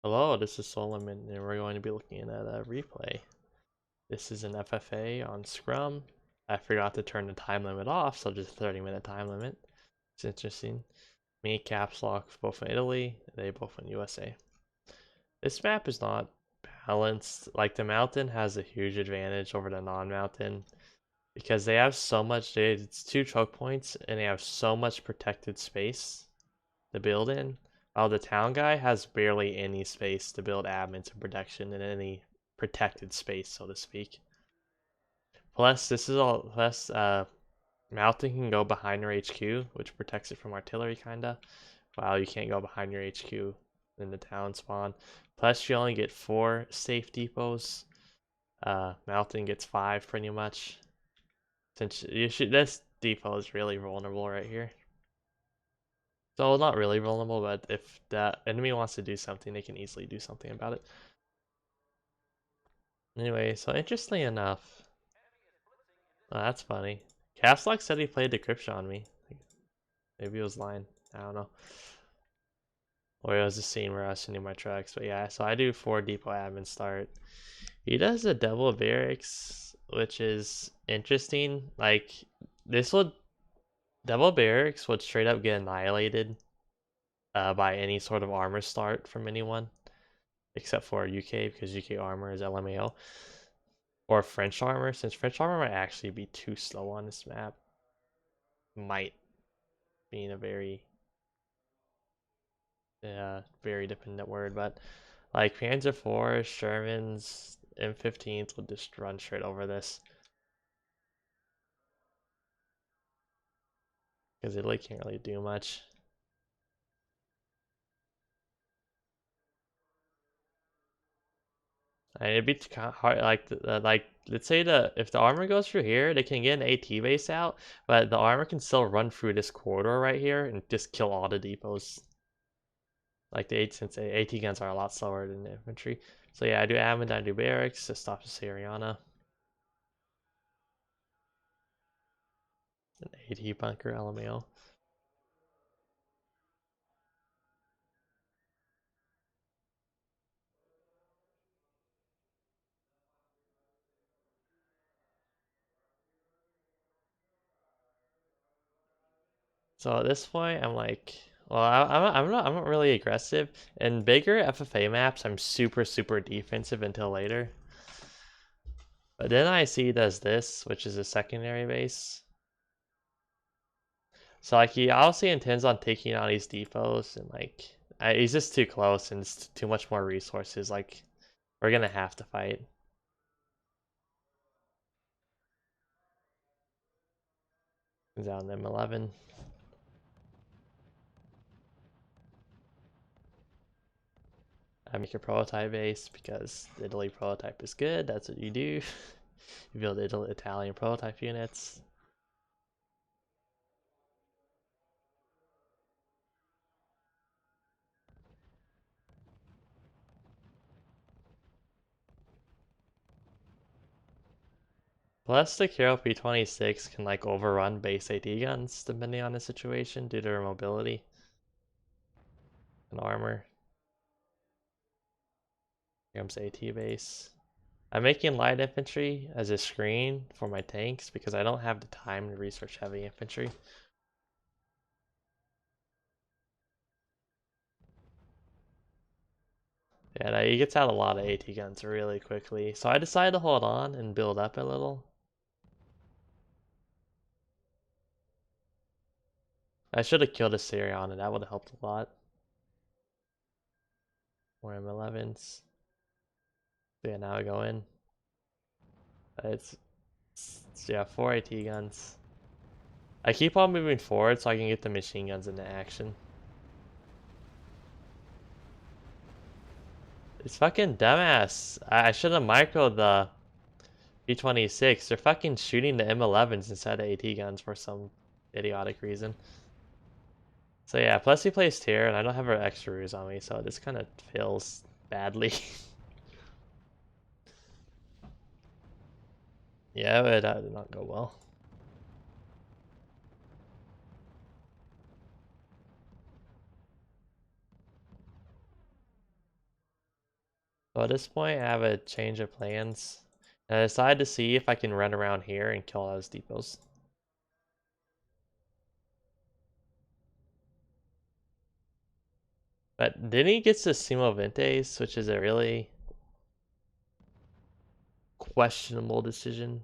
Hello, this is Solomon, and we're going to be looking at a replay. This is an FFA on Scrum. I forgot to turn the time limit off, so just a 30-minute time limit. It's interesting. Me, Caps Lock, both from Italy, they both from USA. This map is not balanced. Like, the mountain has a huge advantage over the non-mountain because they have so much, it's 2 choke points, and they have so much protected space to build in. While the town guy has barely any space to build admins and protection in any protected space, so to speak. Plus, this is all mountain can go behind your HQ, which protects it from artillery kinda. While you can't go behind your HQ in the town spawn. Plus, you only get 4 safe depots. Mountain gets 5 pretty much. Since this depot is really vulnerable right here. So not really vulnerable, but if the enemy wants to do something, they can easily do something about it. Anyway, so interestingly enough, that's funny. Capslock said he played Decryption on me. Maybe he was lying. I don't know. Or it was a scene where I was sending my tracks. But yeah, so I do 4 depot admin start. He does a double barracks, which is interesting. Like, this would double barracks would straight up get annihilated by any sort of armor start from anyone, except for UK, because UK armor is LMAO. Or French armor, since French armor might actually be too slow on this map. Might being a very dependent word, but like Panzer IV, Shermans, M15s will just run straight over this. Because Italy can't really do much. And it'd be kind of hard, like let's say if the armor goes through here, they can get an AT base out, but the armor can still run through this corridor right here and just kill all the depots. Like since the AT guns are a lot slower than the infantry. So yeah, I do admin, I do barracks to stop the Syriana. An AT bunker LMAO. So at this point, I'm like, well, I'm not really aggressive. In bigger FFA maps, I'm super defensive until later. But then I see he does this, which is a secondary base. So like he obviously intends on taking out these depots, and like he's just too close and it's too much more resources. Like we're gonna have to fight. He's out in M11. I make a prototype base because the Italy prototype is good. That's what you do. You build Italian prototype units. Plus, the Kiro P26 can like overrun base AT guns depending on the situation due to their mobility and armor. Here comes AT base. I'm making light infantry as a screen for my tanks because I don't have the time to research heavy infantry. Yeah, he gets out a lot of AT guns really quickly. So I decided to hold on and build up a little. I should have killed a Syrian and that would have helped a lot. More M11s. So yeah, now I go in. It's yeah, 4 AT guns. I keep on moving forward so I can get the machine guns into action. It's fucking dumbass. I should have microed the B-26. They're fucking shooting the M11s instead of AT guns for some idiotic reason. So yeah, plus he plays tier and I don't have an extra ruse on me, so this kind of feels badly. Yeah, but that did not go well. So at this point, I have a change of plans. And I decided to see if I can run around here and kill all those depots. But then he gets to Simo Ventes, which is a really questionable decision.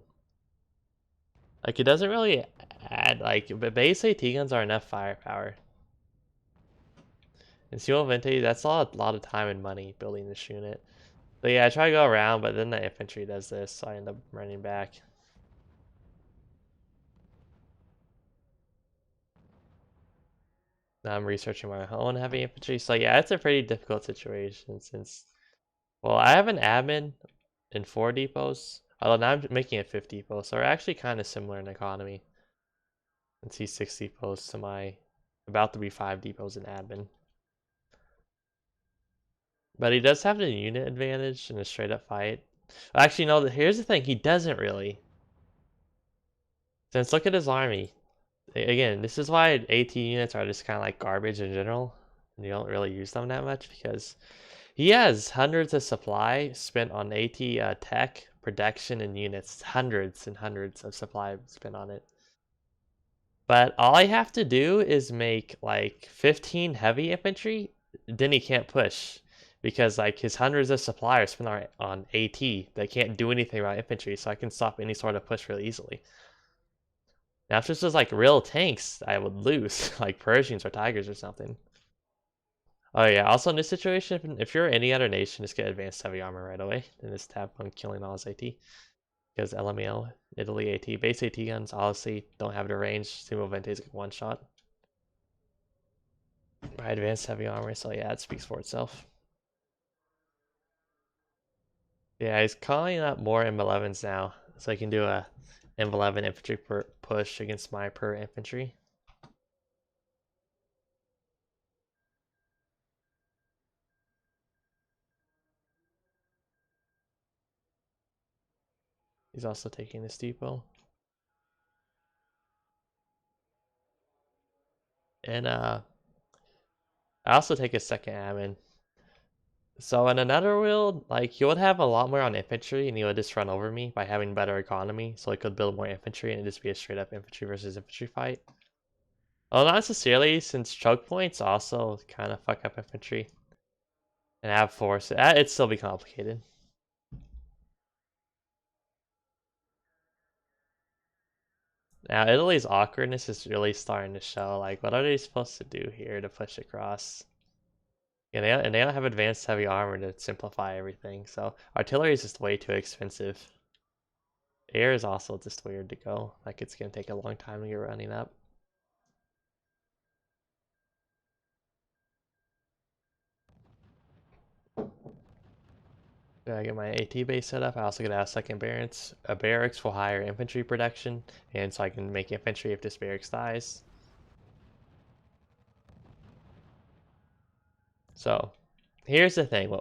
Like, it doesn't really add, like, but base AT guns are enough firepower. And Simo Ventes, that's a lot of time and money building this unit. So yeah, I try to go around, but then the infantry does this, so I end up running back. Now I'm researching my own heavy infantry. So yeah, it's a pretty difficult situation since, well, I have an admin in 4 depots. Although now I'm making it 5 depots, so we're actually kind of similar in economy. And see 6 depots to my about to be 5 depots in admin. But he does have the unit advantage in a straight up fight. Actually, no, here's the thing, he doesn't really. Since look at his army. Again, this is why AT units are just kind of like garbage in general. And you don't really use them that much because he has hundreds of supply spent on AT tech, production, and units. Hundreds and hundreds of supply spent on it. But all I have to do is make like 15 heavy infantry, then he can't push. Because like his hundreds of supply are spent on AT. They can't do anything about infantry, so I can stop any sort of push really easily. Now if this was like real tanks, I would lose, like Persians or Tigers or something. Oh yeah, also in this situation, if you're any other nation, just get advanced heavy armor right away, and just tap on killing all his AT. Because LMAO, Italy AT, base AT guns honestly don't have the range. Sumo Vente's one shot. By advanced heavy armor, so yeah, it speaks for itself. Yeah, he's calling up more M11s now, so I can do a M11 infantry per push against my per infantry. He's also taking this depot. And I also take a second admin. So in another world, like he would have a lot more on infantry and he would just run over me by having better economy, so I could build more infantry and it'd just be a straight up infantry versus infantry fight. Well, not necessarily, since choke points also kind of fuck up infantry. And have force, it'd still be complicated. Now Italy's awkwardness is really starting to show, like what are they supposed to do here to push across? Yeah, and they don't have advanced heavy armor to simplify everything, so artillery is just way too expensive. Air is also just weird to go, like it's gonna take a long time to get running up. I get my AT base set up. I also get a second barracks. A barracks for higher infantry production, and so I can make infantry if this barracks dies. So, here's the thing.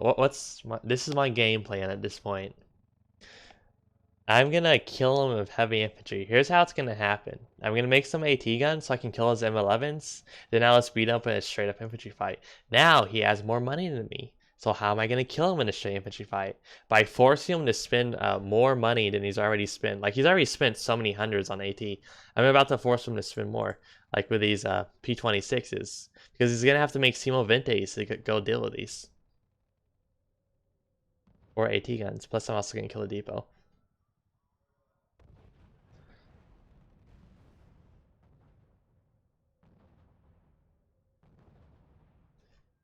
This is my game plan at this point. I'm gonna kill him with heavy infantry. Here's how it's gonna happen. I'm gonna make some AT guns so I can kill his M11s. Then I'll speed up in a straight up infantry fight. Now he has more money than me. So how am I gonna kill him in a straight infantry fight? By forcing him to spend more money than he's already spent. Like he's already spent so many hundreds on AT. I'm about to force him to spend more, like with these P26s, because he's gonna have to make Simo Ventes to go deal with these, or AT guns. Plus I'm also gonna kill a depot.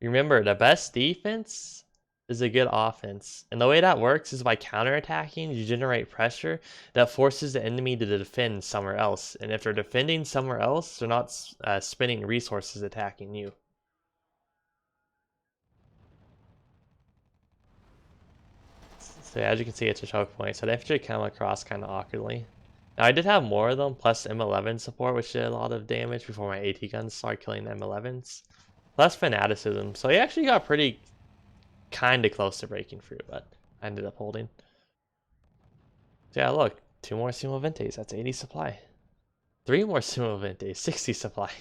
Remember, the best defense is a good offense. And the way that works is by counterattacking, you generate pressure that forces the enemy to defend somewhere else. And if they're defending somewhere else, they're not spending resources attacking you. So as you can see, it's a choke point. So they have to come across kind of awkwardly. Now I did have more of them, plus M11 support, which did a lot of damage before my AT guns started killing M11s. Plus fanaticism. So he actually got pretty kind of close to breaking through, but I ended up holding. So yeah, look, 2 more Sumo Ventes, that's 80 supply. 3 more Sumo Ventes, 60 supply.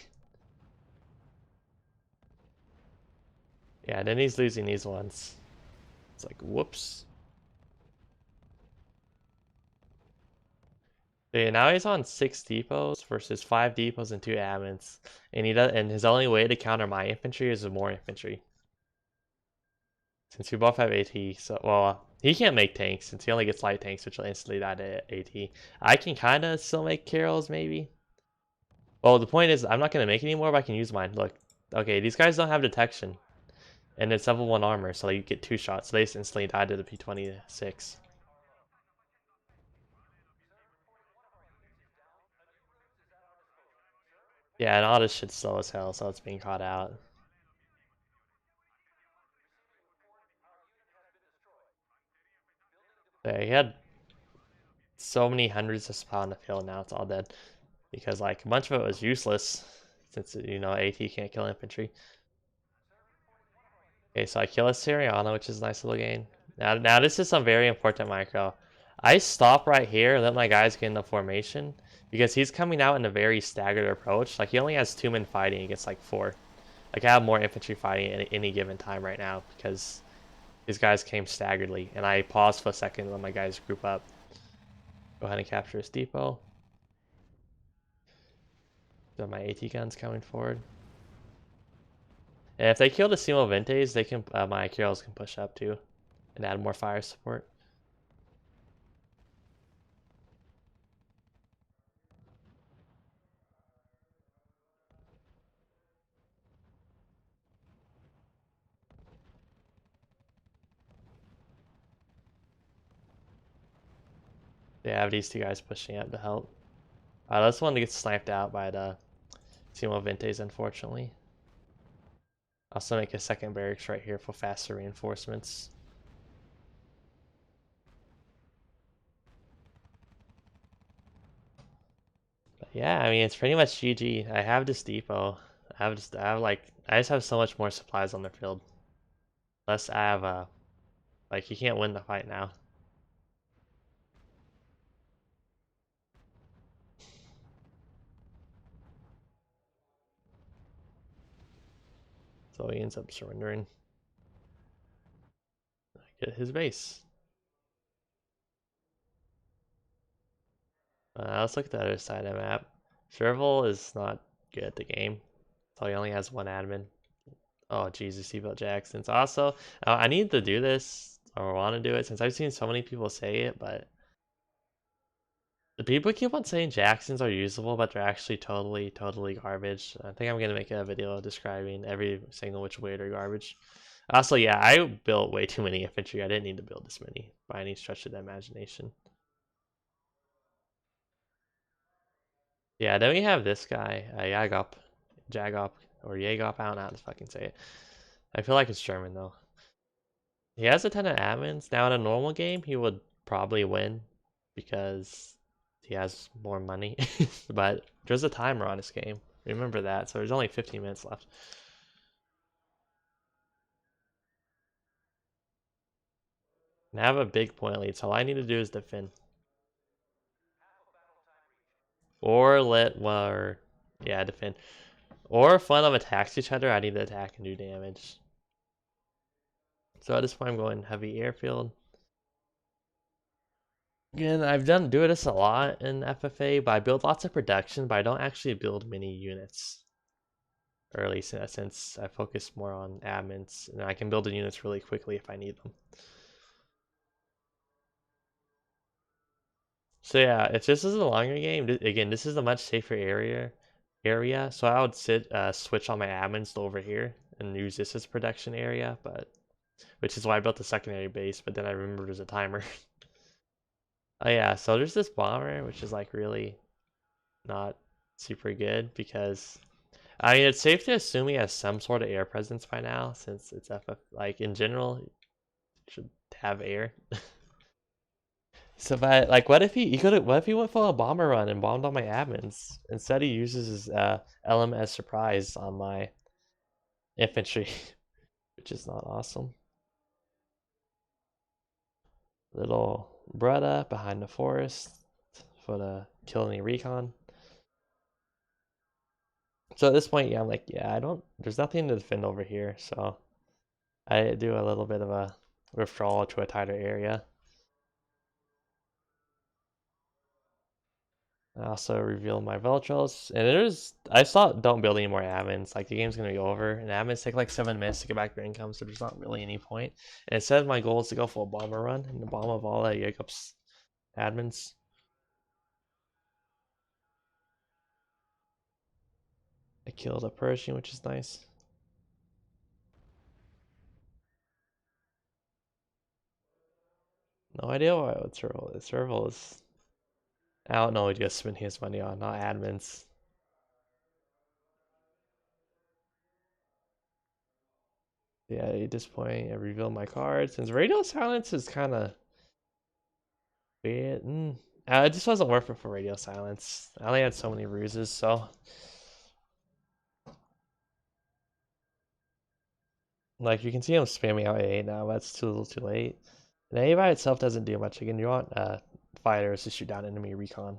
Yeah, then he's losing these ones. It's like, whoops. Okay, now he's on 6 depots versus 5 depots and 2 admins. And his only way to counter my infantry is with more infantry. Since we both have AT, so well, he can't make tanks since he only gets light tanks, which will instantly die to AT. I can kind of still make Carols, maybe. Well, the point is, I'm not going to make any more, but I can use mine. Look, okay, these guys don't have detection. And it's level 1 armor, so they get 2 shots. So they just instantly die to the P26. Yeah, and all this shit's slow as hell, so it's being caught out. Yeah, he had so many hundreds of supply on the field, now it's all dead. Because, like, a bunch of it was useless, since, you know, AT can't kill infantry. Okay, so I kill a Siriana, which is a nice little game. Now this is some very important micro. I stop right here and let my guys get in the formation because he's coming out in a very staggered approach. Like, he only has 2 men fighting against like 4. Like, I have more infantry fighting at any given time right now because these guys came staggeredly. And I paused for a second and let my guys group up. Go ahead and capture this depot. So my AT gun's coming forward. And if they kill the Simo Ventes, they can my Carols can push up too and add more fire support. They have these 2 guys pushing up to help. This one gets sniped out by the Simo Ventes, unfortunately. I'll also make a second barracks right here for faster reinforcements. But yeah, I mean, it's pretty much GG. I have this depot. I just have so much more supplies on the field. Plus, I have like, you can't win the fight now. So he ends up surrendering. Get his base. Let's look at the other side of the map. Shrivel is not good at the game. So he only has 1 admin. Oh Jesus, he built Jackson's. Also, I need to do this or want to do it since I've seen so many people say it, but the people keep on saying Jacksons are usable, but they're actually totally garbage. I think I'm gonna make a video describing every single which way they're garbage. Also, yeah, I built way too many infantry. I didn't need to build this many by any stretch of the imagination. Yeah, then we have this guy, Jagop, or Jagop, I don't know how to fucking say it. I feel like it's German though. He has a ton of admins. Now in a normal game, he would probably win because he has more money. But there's a timer on this game. Remember that. So there's only 15 minutes left. And I have a big point lead, so all I need to do is defend. Or defend. Or if one of them attacks each other, I need to attack and do damage. So at this point, I'm going heavy airfield. Again, I've do this a lot in FFA, but I build lots of production, but I don't actually build many units early since I focus more on admins, and I can build the units really quickly if I need them. So yeah, if this is a longer game, again, this is a much safer area. So I would switch all my admins to over here and use this as production area, which is why I built the secondary base. But then I remember there's a timer. Oh yeah, so there's this bomber, which is like really not super good because I mean it's safe to assume he has some sort of air presence by now since it's FF. Like in general, it should have air. So, but like, what if what if he went for a bomber run and bombed on my admins? Instead, he uses his element as surprise on my infantry, which is not awesome. Little Bretta behind the forest for the kill any recon. So at this point, yeah, I'm like, yeah, there's nothing to defend over here, so I do a little bit of a withdrawal to a tighter area. I also revealed my Veltros, and I saw don't build any more admins. Like the game's gonna be over, and admins take like 7 minutes to get back their income, so there's not really any point. And it said my goal is to go for a bomber run, and the bomb of all that Jacob's admins. I killed a Persian, which is nice. No idea why I would serval. Serval is, I don't know, he just spent his money on, not admins. Yeah, at this point, I revealed my cards. Since radio silence is kind of weird. It just wasn't worth it for radio silence. I only had so many ruses, so. Like, you can see I'm spamming out A now, but that's too little too late. And A by itself doesn't do much. Again, you want fighters to shoot down enemy recon.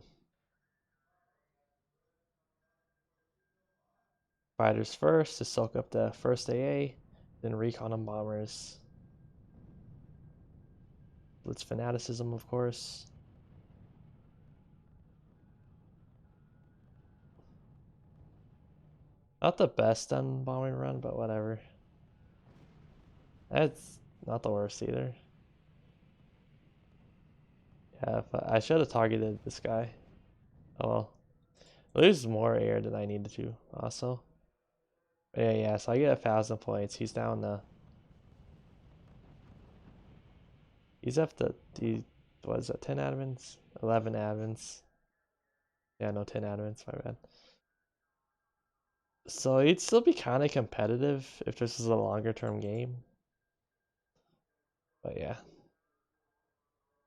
Fighters first to soak up the first AA, then recon on bombers. Blitz fanaticism, of course. Not the best on bombing run, but whatever. That's not the worst either. Yeah, I should have targeted this guy. Oh well. Lose more air than I needed to, also. Yeah, so I get 1,000 points. He's down to. He's up to. What is that, 10 admins? 11 admins. Yeah, no, 10 admins, my bad. So he'd still be kind of competitive if this is a longer term game. But yeah.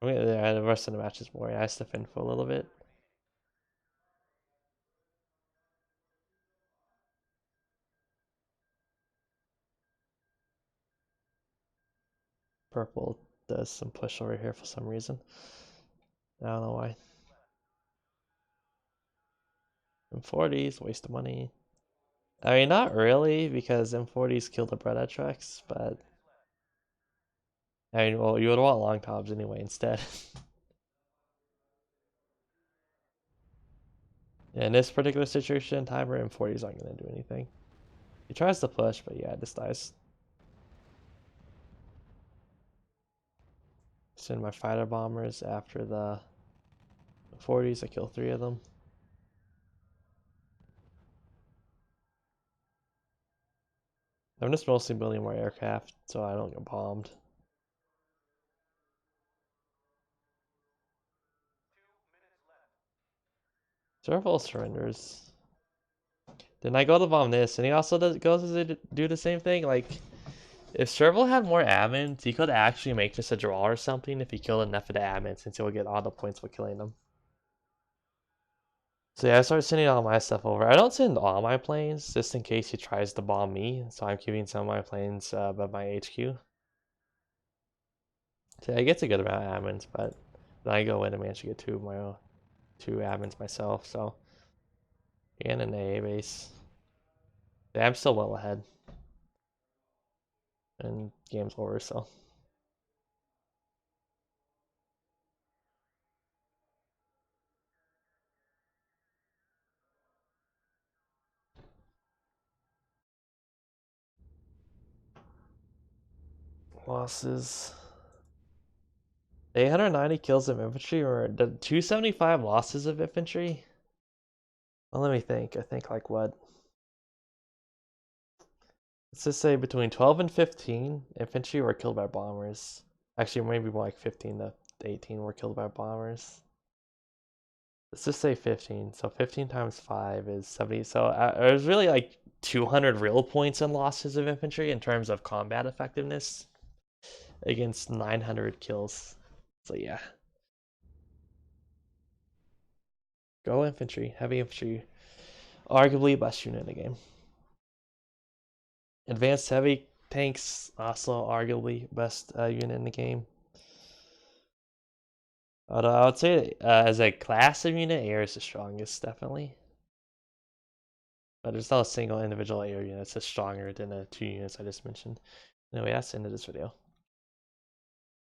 I mean, yeah, the rest of the match is boring. I have to fin for a little bit. Purple does some push over here for some reason. I don't know why. M40s, waste of money. I mean, not really, because M40s kill the bread tracks, but I mean, well, you would want long tops anyway instead. In this particular situation, timer M40s aren't going to do anything. He tries to push, but yeah, this dies. Send my fighter bombers after the 40s. I kill 3 of them. I'm just mostly building more aircraft so I don't get bombed. Serval surrenders. Then I go to bomb this, and he also goes to do the same thing. Like, if Serval had more admins, he could actually make this a draw or something if he killed enough of the admins, since he will get all the points for killing them. So yeah, I started sending all my stuff over. I don't send all my planes, just in case he tries to bomb me. So I'm keeping some of my planes above my HQ. So yeah, I get a good amount of admins, but then I go in and manage to get 2 admins myself. So and an AA base. Yeah, I'm still well ahead. And game's over, so. Losses. 890 kills of infantry, or the 275 losses of infantry? Well, let me think. I think like what? Let's just say between 12 and 15 infantry were killed by bombers. Actually, maybe more like 15 to 18 were killed by bombers. Let's just say 15. So 15 times 5 is 70. So there's really like 200 real points in losses of infantry in terms of combat effectiveness against 900 kills. So yeah. Go infantry. Heavy infantry. Arguably best unit in the game. Advanced heavy tanks, also arguably best unit in the game. Although I would say as a class of unit, air is the strongest, definitely. But there's not a single individual air unit that's stronger than the 2 units I just mentioned. Anyway, that's the end of this video.